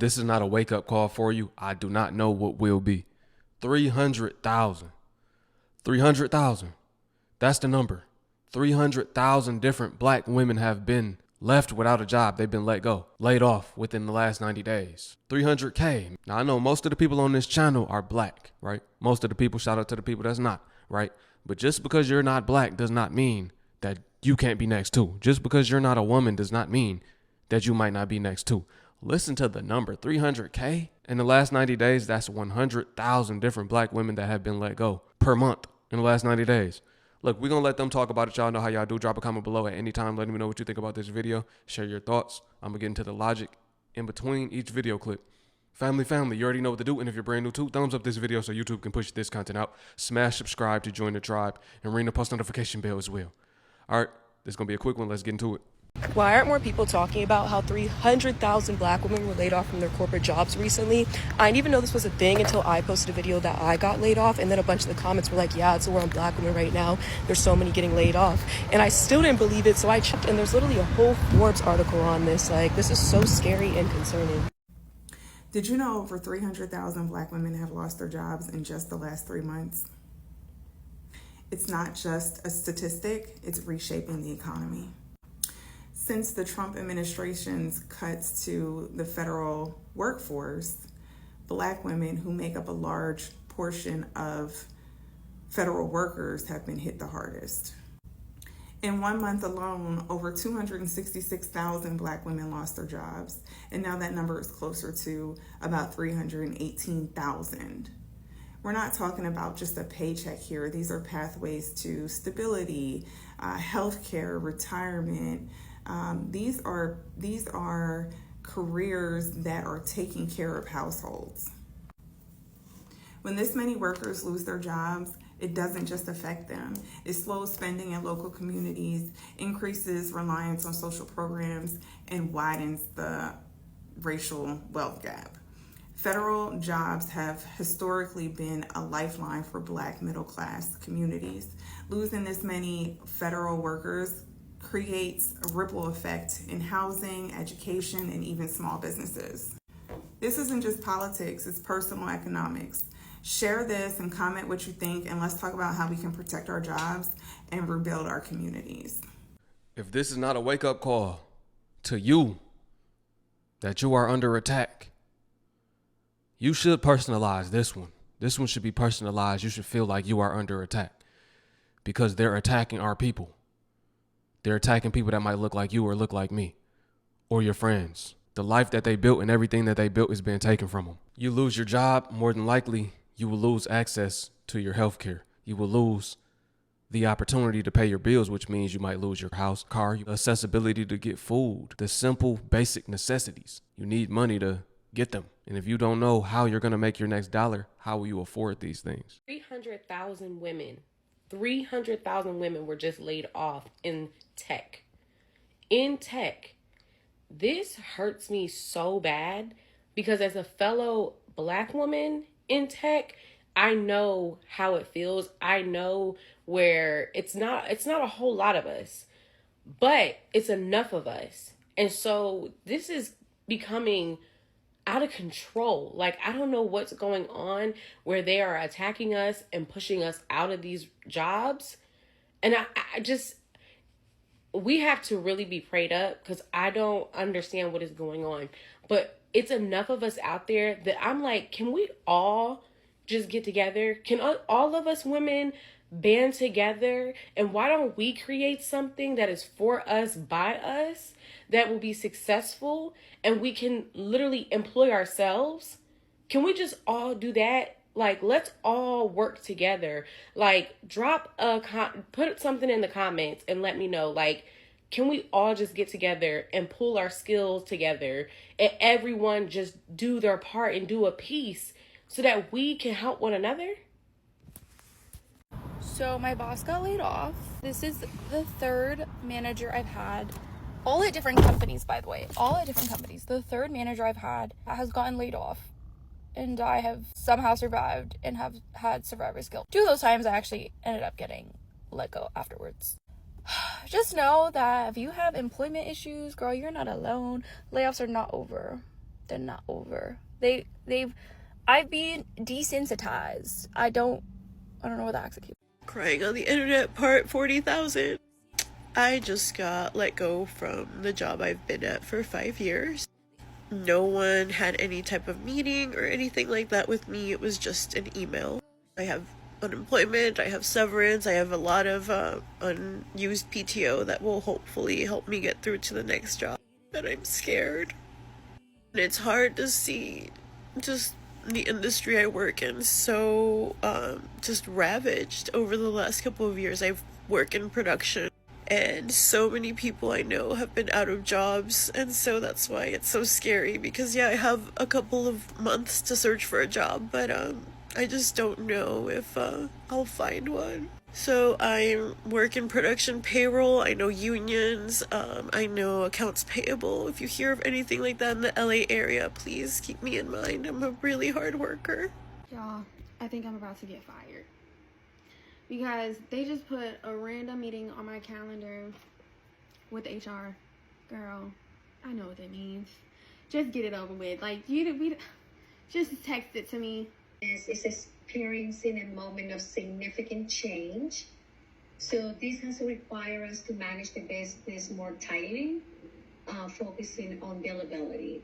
this is not a wake-up call for you, I do not know what will be. 300,000. 300,000. That's the number. 300,000 different black women have been left without a job. They've been let go, laid off within the last 90 days. 300K. Now, I know most of the people on this channel are black, right? Most of the people, shout out to the people that's not, right? But just because you're not black does not mean that you can't be next too. Just because you're not a woman does not mean that you might not be next too. Listen to the number, 300K. In the last 90 days, that's 100,000 different black women that have been let go per month in the last 90 days. Look, we're going to let them talk about it. Y'all know how y'all do. Drop a comment below at any time. Let me know what you think about this video. Share your thoughts. I'm going to get into the logic in between each video clip. Family, you already know what to do. And if you're brand new too, thumbs up this video so YouTube can push this content out. Smash subscribe to join the tribe and ring the post notification bell as well. All right, this is going to be a quick one. Let's get into it. Why aren't more people talking about how 300,000 black women were laid off from their corporate jobs recently? I didn't even know this was a thing until I posted a video that I got laid off, and then a bunch of the comments were like, yeah, it's a war on black women right now. There's so many getting laid off. And I still didn't believe it, so I checked, and there's literally a whole Forbes article on this. Like, this is so scary and concerning. Did you know over 300,000 black women have lost their jobs in just the last 3 months? It's not just a statistic, it's reshaping the economy. Since the Trump administration's cuts to the federal workforce, black women, who make up a large portion of federal workers, have been hit the hardest. In 1 month alone, over 266,000 black women lost their jobs, and now that number is closer to about 318,000. We're not talking about just a paycheck here. These are pathways to stability, healthcare, retirement. These are careers that are taking care of households. When this many workers lose their jobs, it doesn't just affect them. It slows spending in local communities, increases reliance on social programs, and widens the racial wealth gap. Federal jobs have historically been a lifeline for black middle-class communities. Losing this many federal workers creates a ripple effect in housing, education, and even small businesses. This isn't just politics, it's personal economics. Share this and comment what you think, and let's talk about how we can protect our jobs and rebuild our communities. If this is not a wake-up call to you that you are under attack, you should personalize this one. This one should be personalized. You should feel like you are under attack because they're attacking our people. They're attacking people that might look like you or look like me or your friends. The life that they built and everything that they built is being taken from them. You lose your job, more than likely, you will lose access to your health care. You will lose the opportunity to pay your bills, which means you might lose your house, car, accessibility to get food, the simple basic necessities. You need money to get them. And if you don't know how you're going to make your next dollar, how will you afford these things? 300,000 women were just laid off in tech. In tech. This hurts me so bad because as a fellow black woman in tech, I know how it feels. I know where it's not a whole lot of us, but it's enough of us. And so this is becoming out of control. Like, I don't know what's going on where they are attacking us and pushing us out of these jobs. And we have to really be prayed up because I don't understand what is going on. But it's enough of us out there that I'm like, can we all just get together? Can all of us women band together? And why don't we create something that is for us, by us, that will be successful and we can literally employ ourselves? Can we just all do that? Like, let's all work together. Like, put something in the comments and let me know. Like, can we all just get together and pull our skills together and everyone just do their part and do a piece so that we can help one another? So my boss got laid off. This is the third manager I've had, all at different companies, by the way, all at different companies. The third manager I've had has gotten laid off, and I have somehow survived and have had survivor's guilt. 2 of those times I actually ended up getting let go afterwards. Just know that if you have employment issues, girl, you're not alone. Layoffs are not over. they're not over. I've been desensitized. I don't know what the accent is. Crying on the internet part 40,000. I just got let go from the job I've been at for 5 years. No one had any type of meeting or anything like that with me. It was just an email. I have unemployment, I have severance, I have a lot of unused PTO that will hopefully help me get through to the next job. But I'm scared. And it's hard to see just the industry I work in so just ravaged over the last couple of years. I've worked in production, and so many people I know have been out of jobs, and so that's why it's so scary, because yeah, I have a couple of months to search for a job, but I just don't know if I'll find one. So I work in production payroll, I know unions, I know accounts payable. If you hear of anything like that in the LA area, please keep me in mind. I'm a really hard worker. Y'all, I think I'm about to get fired. Because they just put a random meeting on my calendar with HR. Girl, I know what that means. Just get it over with. Like, just text it to me. Is experiencing a moment of significant change. So this has required us to manage the business more tightly, focusing on billability.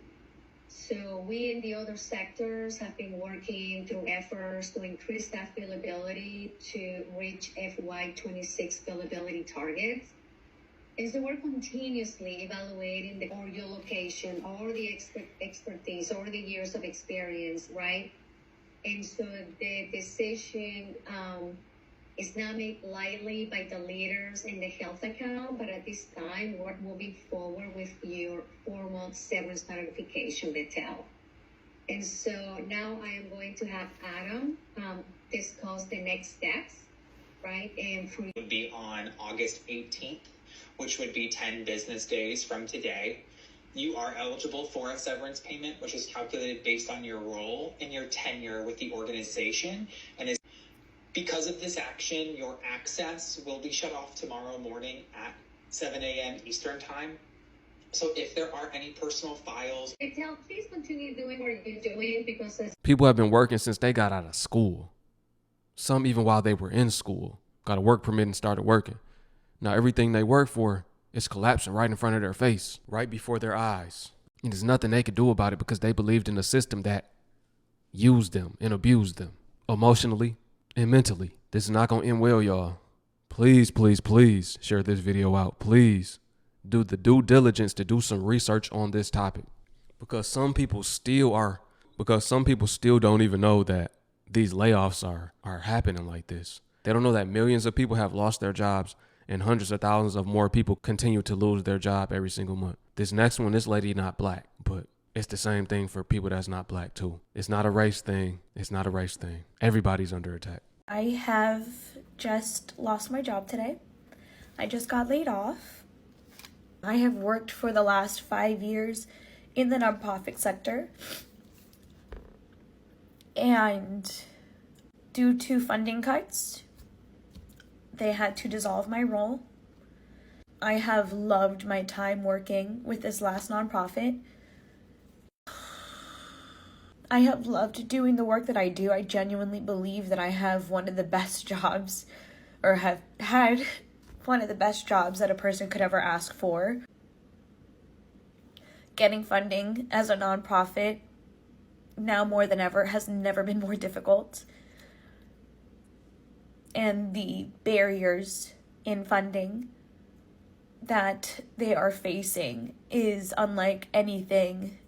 So we in the other sectors have been working through efforts to increase staff billability to reach FY26 billability targets. And so we're continuously evaluating the or your location or the expertise or the years of experience, right? And so the decision is not made lightly by the leaders in the health account, but at this time, we're moving forward with your formal severance notification detail. And so now I am going to have Adam discuss the next steps, right? And for would be on August 18th, which would be 10 business days from today. You are eligible for a severance payment, which is calculated based on your role and your tenure with the organization. And is because of this action, your access will be shut off tomorrow morning at 7 a.m. Eastern time. So if there are any personal files, please continue doing what you're doing, because People have been working since they got out of school. Some even while they were in school. Got a work permit and started working. Now everything they work for is collapsing right in front of their face, right before their eyes. And there's nothing they could do about it because they believed in a system that used them and abused them emotionally and mentally. This is not going to end well, y'all. Please, please, please share this video out. Please do the due diligence to do some research on this topic, because some people still don't even know that these layoffs are happening like this. They don't know that millions of people have lost their jobs and hundreds of thousands of more people continue to lose their job every single month. This next one, this lady not black, but it's the same thing for people that's not black too. It's not a race thing. It's not a race thing. Everybody's under attack. I have just lost my job today. I just got laid off. I have worked for the last 5 years in the nonprofit sector. And due to funding cuts, they had to dissolve my role. I have loved my time working with this last nonprofit. I have loved doing the work that I do. I genuinely believe that I have one of the best jobs, or have had one of the best jobs that a person could ever ask for. Getting funding as a nonprofit, now more than ever, has never been more difficult. And the barriers in funding that they are facing is unlike anything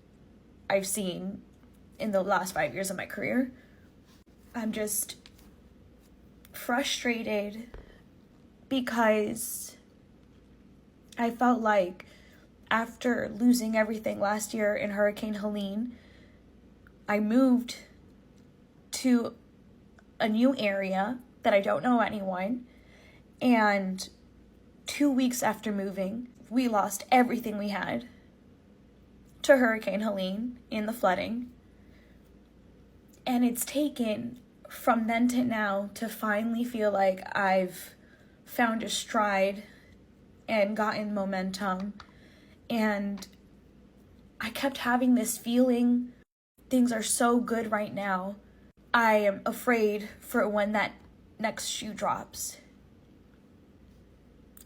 I've seen in the last 5 years of my career. I'm just frustrated because I felt like after losing everything last year in Hurricane Helene, I moved to a new area that I don't know anyone, and 2 weeks after moving, we lost everything we had to Hurricane Helene in the flooding. And it's taken from then to now to finally feel like I've found a stride and gotten momentum and I kept having this feeling things are so good right now. I am afraid for when that next shoe drops.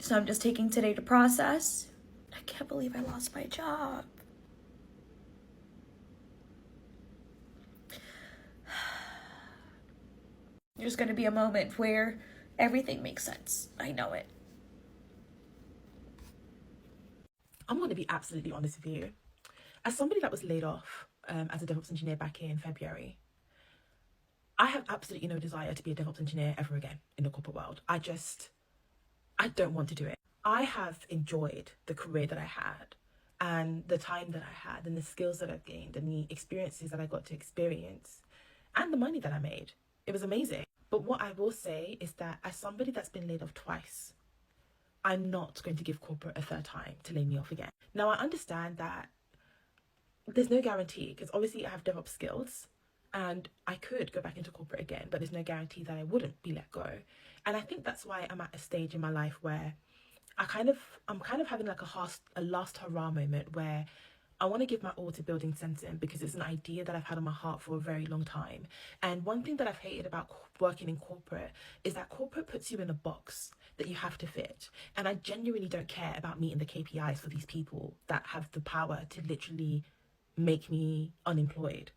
So I'm just taking today to process. I can't believe I lost my job. There's going to be a moment where everything makes sense. I know it. I'm going to be absolutely honest with you. As somebody that was laid off as a DevOps engineer back in February, I have absolutely no desire to be a DevOps engineer ever again in the corporate world. I don't want to do it. I have enjoyed the career that I had and the time that I had and the skills that I've gained and the experiences that I got to experience and the money that I made. It was amazing. But what I will say is that as somebody that's been laid off twice, I'm not going to give corporate a third time to lay me off again. Now, I understand that there's no guarantee because obviously I have DevOps skills and I could go back into corporate again, but there's no guarantee that I wouldn't be let go. And I think that's why I'm at a stage in my life where I'm kind of having like a last hurrah moment where I want to give my all to building Sensim because it's an idea that I've had on my heart for a very long time. And one thing that I've hated about working in corporate is that corporate puts you in a box that you have to fit. And I genuinely don't care about meeting the KPIs for these people that have the power to literally make me unemployed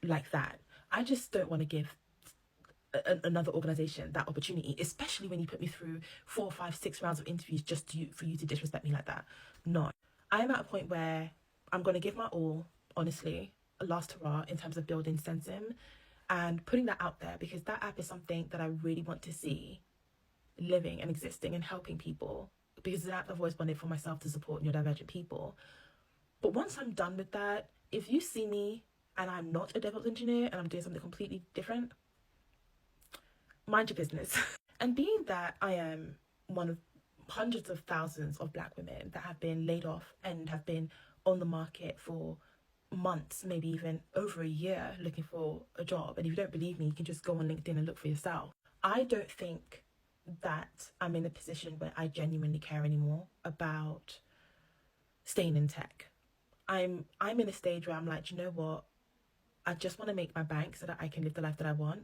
like that. I just don't want to give another organization that opportunity, especially when you put me through 4, 5, 6 rounds of interviews just for you to disrespect me like that. No. I'm at a point where I'm going to give my all, honestly, a last hurrah in terms of building Sensim and putting that out there because that app is something that I really want to see living and existing and helping people because it's an app I've always wanted for myself to support neurodivergent people. But once I'm done with that, if you see me and I'm not a DevOps engineer and I'm doing something completely different, mind your business. And being that I am one of hundreds of thousands of Black women that have been laid off and have been on the market for months, maybe even over a year looking for a job, and if you don't believe me, you can just go on LinkedIn and look for yourself. I don't think that I'm in a position where I genuinely care anymore about staying in tech. I'm in a stage where I'm like, you know what? I just want to make my bank so that I can live the life that I want.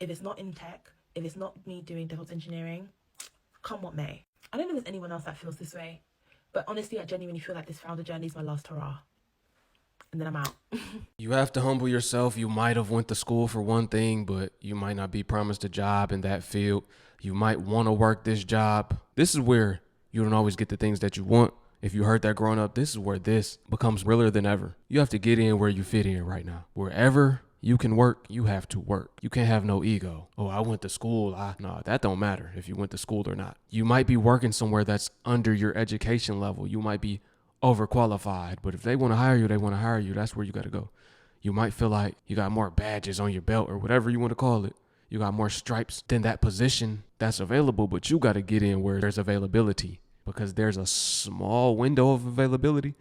If it's not in tech, if it's not me doing DevOps engineering, come what may. I don't know if there's anyone else that feels this way, but honestly, I genuinely feel like this founder journey is my last hurrah. And then I'm out. You have to humble yourself. You might have went to school for one thing, but you might not be promised a job in that field. You might want to work this job. This is where you don't always get the things that you want. If you heard that growing up, this is where this becomes realer than ever. You have to get in where you fit in right now. Wherever you can work, you have to work. You can't have no ego. Oh, I went to school. No, that don't matter if you went to school or not. You might be working somewhere that's under your education level. You might be overqualified, but if they want to hire you, they want to hire you. That's where you got to go. You might feel like you got more badges on your belt or whatever you want to call it. You got more stripes than that position that's available, but you got to get in where there's availability because there's a small window of availability.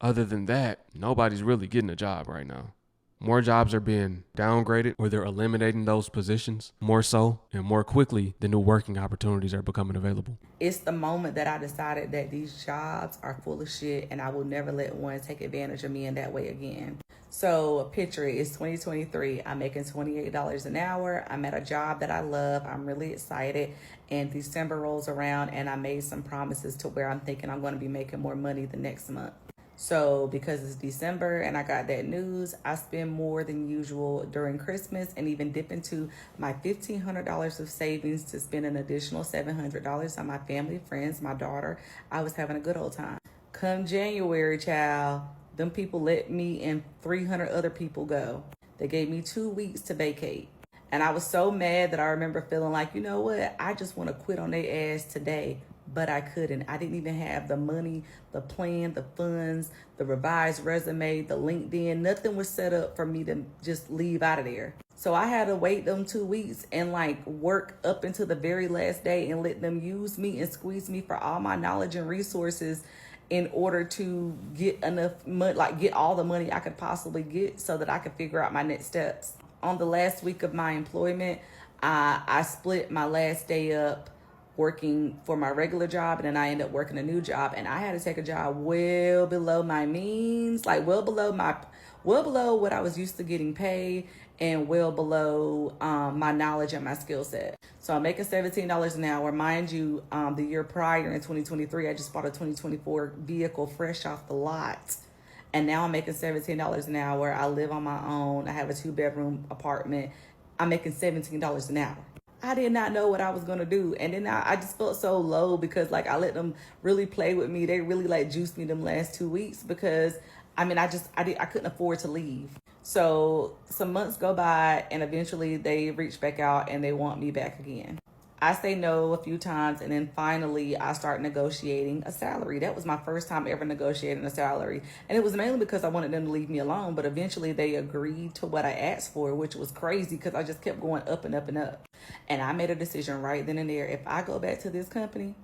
Other than that, nobody's really getting a job right now. More jobs are being downgraded or they're eliminating those positions more so and more quickly the new working opportunities are becoming available. It's the moment that I decided that these jobs are full of shit and I will never let one take advantage of me in that way again. So picture it, it's 2023. I'm making $28 an hour. I'm at a job that I love. I'm really excited. And December rolls around and I made some promises to where I'm thinking I'm going to be making more money the next month. So because it's December and I got that news, I spend more than usual during Christmas and even dip into my $1,500 of savings to spend an additional $700 on my family, friends, my daughter. I was having a good old time. Come January, child, them people let me and 300 other people go. They gave me 2 weeks to vacate. And I was so mad that I remember feeling like, you know what? I just want to quit on their ass today. But I couldn't. I didn't even have the money, the plan, the funds, the revised resume, the LinkedIn. Nothing was set up for me to just leave out of there. So I had to wait them 2 weeks and like work up until the very last day and let them use me and squeeze me for all my knowledge and resources in order to get enough money, like get all the money I could possibly get so that I could figure out my next steps. On the last week of my employment, I split my last day up working for my regular job, and then I ended up working a new job, and I had to take a job well below my means, like well below what I was used to getting paid, and well below my knowledge and my skill set. So I'm making $17 an hour. Mind you, the year prior in 2023, I just bought a 2024 vehicle fresh off the lot. And now I'm making $17 an hour. I live on my own. I have a 2-bedroom apartment. I'm making $17 an hour. I did not know what I was going to do. And then I just felt so low because like I let them really play with me. They really like juiced me them last 2 weeks because I couldn't afford to leave. So some months go by and eventually they reach back out and they want me back again. I say no a few times, and then finally I start negotiating a salary. That was my first time ever negotiating a salary. And it was mainly because I wanted them to leave me alone, but eventually they agreed to what I asked for, which was crazy because I just kept going up and up and up. And I made a decision right then and there. If I go back to this company,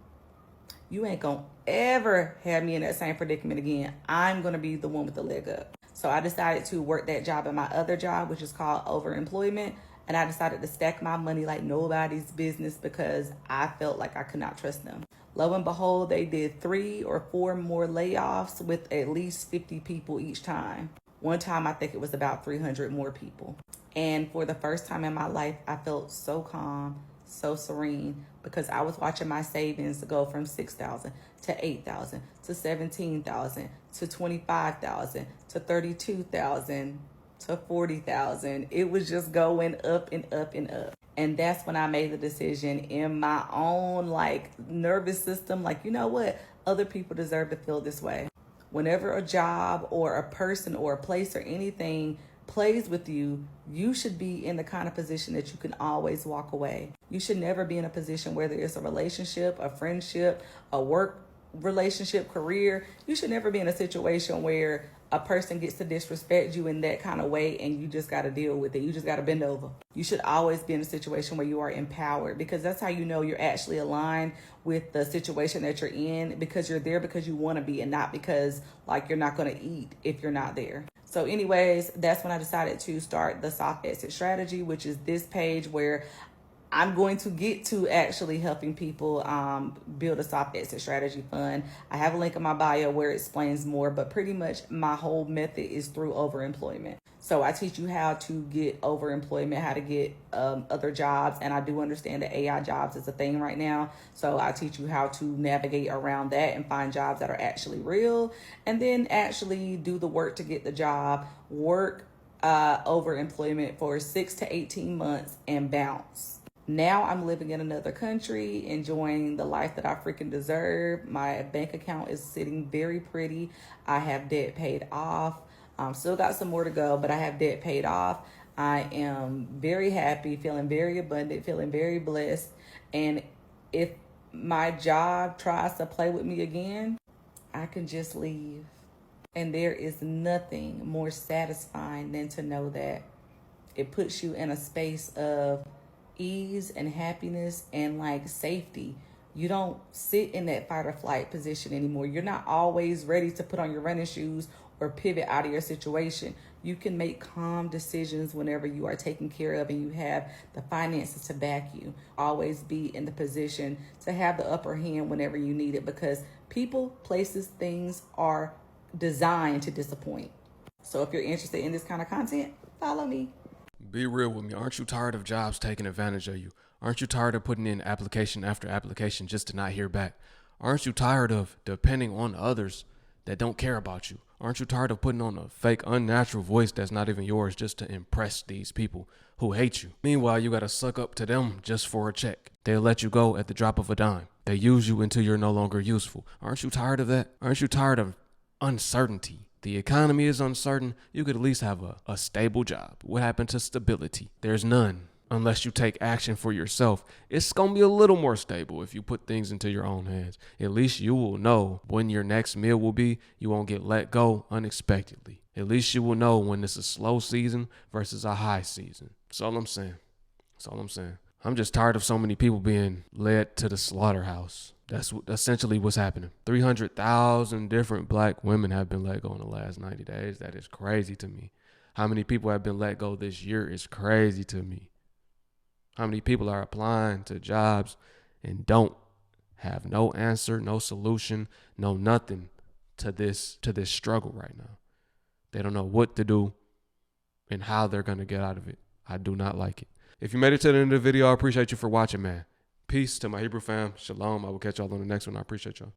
you ain't gonna ever have me in that same predicament again. I'm gonna be the one with the leg up. So I decided to work that job at my other job, which is called overemployment. And I decided to stack my money like nobody's business because I felt like I could not trust them. Lo and behold, they did 3 or 4 more layoffs with at least 50 people each time. One time, I think it was about 300 more people. And for the first time in my life, I felt so calm, so serene, because I was watching my savings go from $6,000 to $8,000 to $17,000 to $25,000 to $32,000 to $40,000. It was just going up and up and up. And that's when I made the decision in my own like nervous system, like, you know what? Other people deserve to feel this way. Whenever a job or a person or a place or anything plays with you, you should be in the kind of position that you can always walk away. You should never be in a position, whether it's a relationship, a friendship, a work relationship, career. You should never be in a situation where a person gets to disrespect you in that kind of way and you just got to deal with it. You just got to bend over. You should always be in a situation where you are empowered, because that's how you know you're actually aligned with the situation that you're in, because you're there because you want to be and not because like you're not going to eat if you're not there. So anyways, that's when I decided to start the soft exit strategy, which is this page where I'm going to get to actually helping people build a soft exit strategy fund. I have a link in my bio where it explains more, but pretty much my whole method is through overemployment. So I teach you how to get overemployment, how to get other jobs. And I do understand that AI jobs is a thing right now. So I teach you how to navigate around that and find jobs that are actually real, and then actually do the work to get the job, work overemployment for 6 to 18 months and bounce. Now I'm living in another country, enjoying the life that I freaking deserve. My bank account is sitting very pretty. I have debt paid off. Still got some more to go, but I have debt paid off. I am very happy, feeling very abundant, feeling very blessed. And if my job tries to play with me again, I can just leave. And there is nothing more satisfying than to know that it puts you in a space of ease and happiness and like safety. You don't sit in that fight or flight position anymore. You're not always ready to put on your running shoes or pivot out of your situation. You can make calm decisions whenever you are taken care of and you have the finances to back you. Always be in the position to have the upper hand whenever you need it, because people, places, things are designed to disappoint. So if you're interested in this kind of content, follow me. Be real with me. Aren't you tired of jobs taking advantage of you? Aren't you tired of putting in application after application just to not hear back? Aren't you tired of depending on others that don't care about you? Aren't you tired of putting on a fake, unnatural voice that's not even yours just to impress these people who hate you? Meanwhile, you gotta suck up to them just for a check. They'll let you go at the drop of a dime. They use you until you're no longer useful. Aren't you tired of that? Aren't you tired of uncertainty? The economy is uncertain. You could at least have a stable job. What happened to stability? There's none. Unless you take action for yourself. It's going to be a little more stable if you put things into your own hands. At least you will know when your next meal will be. You won't get let go unexpectedly. At least you will know when it's a slow season versus a high season. That's all I'm saying. That's all I'm saying. I'm just tired of so many people being led to the slaughterhouse. That's essentially what's happening. 300,000 different black women have been let go in the last 90 days. That is crazy to me. How many people have been let go this year is crazy to me. How many people are applying to jobs and don't have no answer, no solution, no nothing to this struggle right now. They don't know what to do and how they're going to get out of it. I do not like it. If you made it to the end of the video, I appreciate you for watching, man. Peace to my Hebrew fam. Shalom. I will catch y'all on the next one. I appreciate y'all.